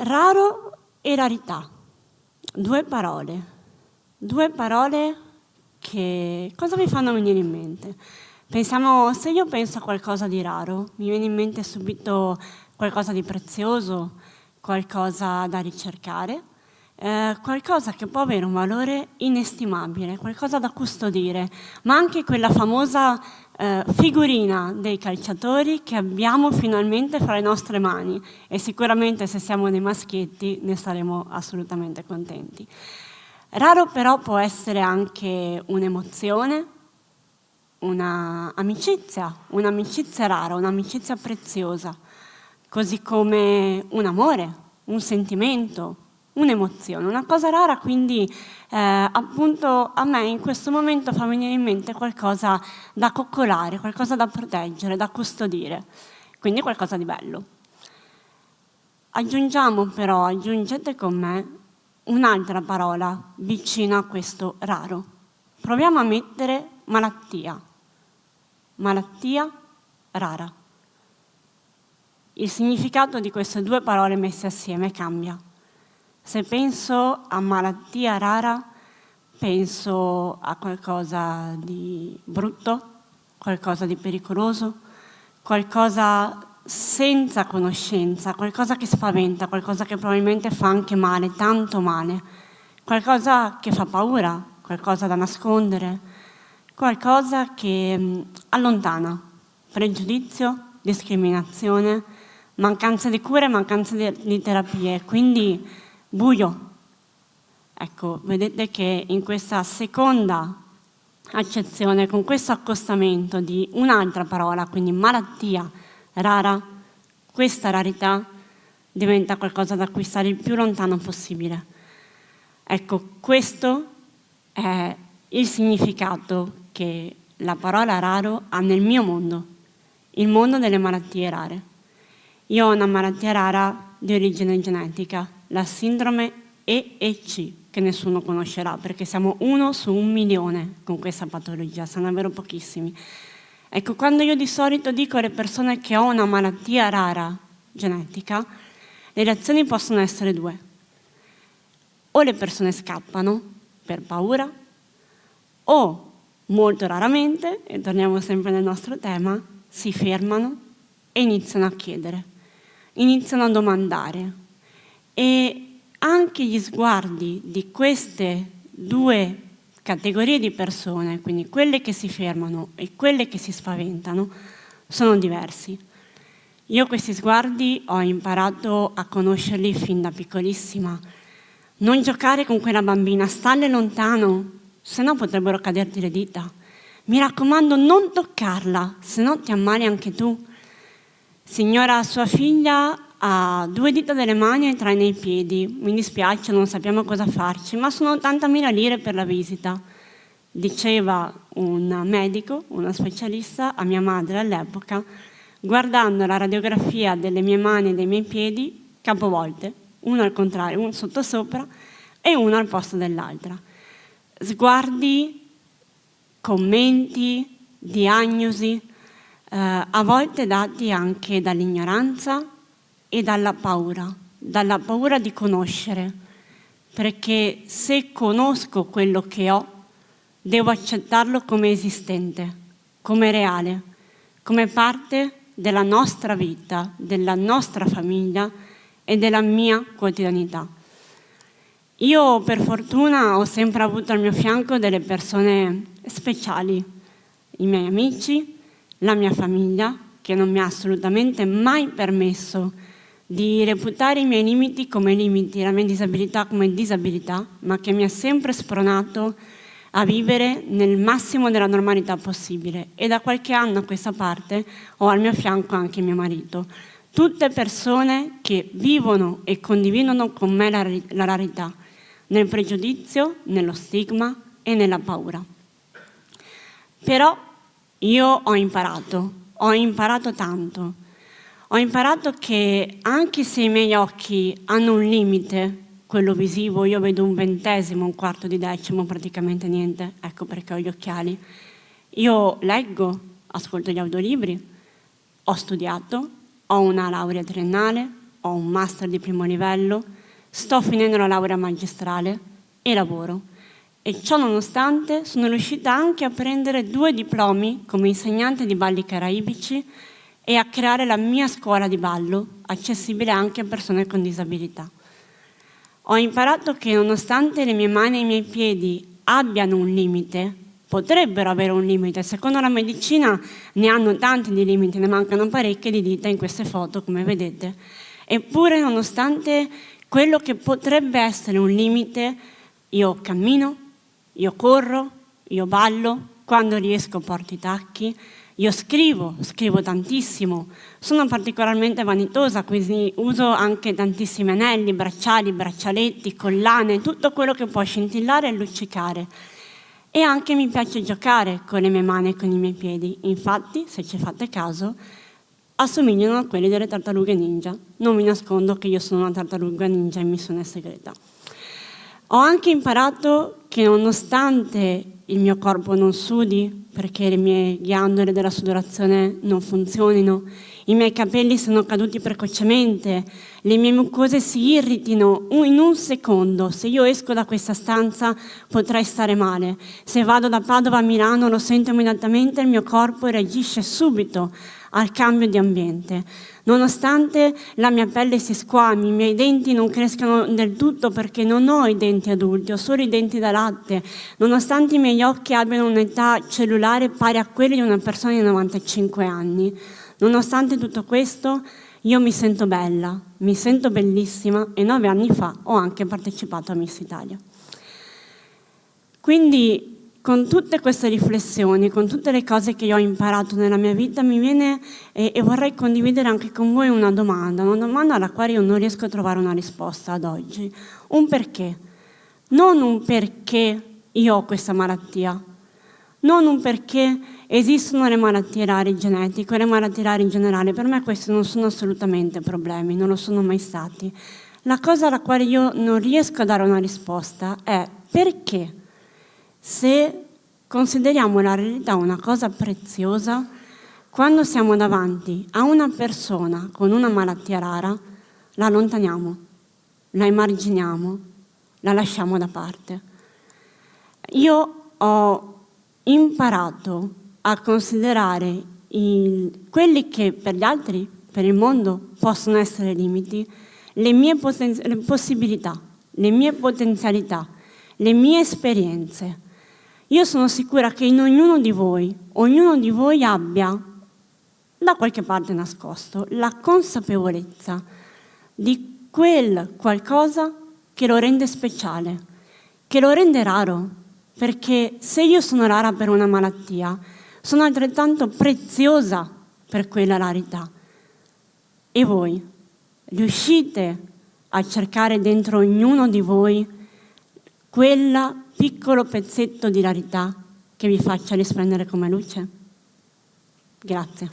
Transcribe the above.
Raro e rarità, due parole che cosa mi fanno venire in mente? Se io penso a qualcosa di raro, mi viene in mente subito qualcosa di prezioso, qualcosa da ricercare, qualcosa che può avere un valore inestimabile, qualcosa da custodire, ma anche quella famosa figurina dei calciatori che abbiamo finalmente fra le nostre mani, e sicuramente se siamo dei maschietti ne saremo assolutamente contenti. Raro però può essere anche un'emozione, un'amicizia rara, un'amicizia preziosa, così come un amore, un sentimento, un'emozione, una cosa rara. Quindi appunto a me in questo momento fa venire in mente qualcosa da coccolare, qualcosa da proteggere, da custodire, quindi qualcosa di bello. Aggiungete con me un'altra parola vicina a questo raro. Proviamo a mettere malattia rara. Il significato di queste due parole messe assieme cambia. Se penso a malattia rara, penso a qualcosa di brutto, qualcosa di pericoloso, qualcosa senza conoscenza, qualcosa che spaventa, qualcosa che probabilmente fa anche male, tanto male, qualcosa che fa paura, qualcosa da nascondere, qualcosa che allontana, pregiudizio, discriminazione, mancanza di cure, mancanza di terapie, quindi buio. Ecco, vedete che in questa seconda accezione, con questo accostamento di un'altra parola, quindi malattia rara, questa rarità diventa qualcosa da cui stare il più lontano possibile. Ecco, questo è il significato che la parola raro ha nel mio mondo, il mondo delle malattie rare. Io ho una malattia rara di origine genetica, la sindrome EEC, che nessuno conoscerà perché siamo 1 su 1 milione con questa patologia, sono davvero pochissimi. Ecco, quando io di solito dico alle persone che ho una malattia rara genetica, le reazioni possono essere due. O le persone scappano per paura, o molto raramente, e torniamo sempre nel nostro tema, si fermano e iniziano a chiedere, iniziano a domandare. E anche gli sguardi di queste due categorie di persone, quindi quelle che si fermano e quelle che si spaventano, sono diversi. Io questi sguardi ho imparato a conoscerli fin da piccolissima. Non giocare con quella bambina, stalle lontano, se no potrebbero caderti le dita. Mi raccomando, non toccarla, se no ti ammali anche tu. Signora, sua figlia ha 2 dita delle mani e 3 nei piedi. Mi dispiace, non sappiamo cosa farci, ma sono 80.000 lire per la visita. Diceva un medico, una specialista, a mia madre all'epoca, guardando la radiografia delle mie mani e dei miei piedi, capovolte, uno al contrario, uno sottosopra e uno al posto dell'altra. Sguardi, commenti, diagnosi, a volte dati anche dall'ignoranza e dalla paura di conoscere, perché se conosco quello che ho, devo accettarlo come esistente, come reale, come parte della nostra vita, della nostra famiglia e della mia quotidianità. Io per fortuna ho sempre avuto al mio fianco delle persone speciali, i miei amici, la mia famiglia, che non mi ha assolutamente mai permesso di reputare i miei limiti come limiti, la mia disabilità come disabilità, ma che mi ha sempre spronato a vivere nel massimo della normalità possibile. E da qualche anno a questa parte ho al mio fianco anche mio marito. Tutte persone che vivono e condividono con me la rarità, nel pregiudizio, nello stigma e nella paura. Però io ho imparato tanto. Ho imparato che anche se i miei occhi hanno un limite, quello visivo, io vedo 1/20, 1/4 di decimo, praticamente niente, ecco perché ho gli occhiali. Io leggo, ascolto gli audiolibri, ho studiato, ho una laurea triennale, ho un master di primo livello, sto finendo la laurea magistrale e lavoro. E ciò nonostante sono riuscita anche a prendere 2 diplomi come insegnante di balli caraibici e a creare la mia scuola di ballo, accessibile anche a persone con disabilità. Ho imparato che nonostante le mie mani e i miei piedi abbiano un limite, potrebbero avere un limite, secondo la medicina ne hanno tanti di limiti, ne mancano parecchie di dita in queste foto, come vedete, eppure nonostante quello che potrebbe essere un limite, io cammino, io corro, io ballo, quando riesco porto i tacchi, io scrivo tantissimo, sono particolarmente vanitosa, quindi uso anche tantissimi anelli, bracciali, braccialetti, collane, tutto quello che può scintillare e luccicare. E anche mi piace giocare con le mie mani e con i miei piedi. Infatti, se ci fate caso, assomigliano a quelli delle tartarughe ninja. Non mi nascondo che io sono una tartaruga ninja in missione segreta. Ho anche imparato che nonostante il mio corpo non sudi, perché le mie ghiandole della sudorazione non funzionino, i miei capelli sono caduti precocemente, le mie mucose si irritino in un secondo. Se io esco da questa stanza potrei stare male. Se vado da Padova a Milano lo sento immediatamente, il mio corpo reagisce subito al cambio di ambiente. Nonostante la mia pelle si squami, i miei denti non crescano del tutto perché non ho i denti adulti, ho solo i denti da latte, nonostante i miei occhi abbiano un'età cellulare pari a quella di una persona di 95 anni, nonostante tutto questo io mi sento bella, mi sento bellissima e 9 anni fa ho anche partecipato a Miss Italia. Quindi con tutte queste riflessioni, con tutte le cose che io ho imparato nella mia vita, mi viene e vorrei condividere anche con voi una domanda alla quale io non riesco a trovare una risposta ad oggi. Un perché. Non un perché io ho questa malattia, non un perché esistono le malattie rare genetiche, le malattie rare in generale. Per me questi non sono assolutamente problemi, non lo sono mai stati. La cosa alla quale io non riesco a dare una risposta è perché, se consideriamo la realtà una cosa preziosa, quando siamo davanti a una persona con una malattia rara, la allontaniamo, la emarginiamo, la lasciamo da parte. Io ho imparato a considerare quelli che per gli altri, per il mondo, possono essere limiti, le mie possibilità, le mie potenzialità, le mie esperienze. Io sono sicura che in ognuno di voi abbia, da qualche parte nascosto, la consapevolezza di quel qualcosa che lo rende speciale, che lo rende raro, perché se io sono rara per una malattia, sono altrettanto preziosa per quella rarità. E voi riuscite a cercare dentro ognuno di voi quel piccolo pezzetto di rarità che vi faccia risplendere come luce? Grazie.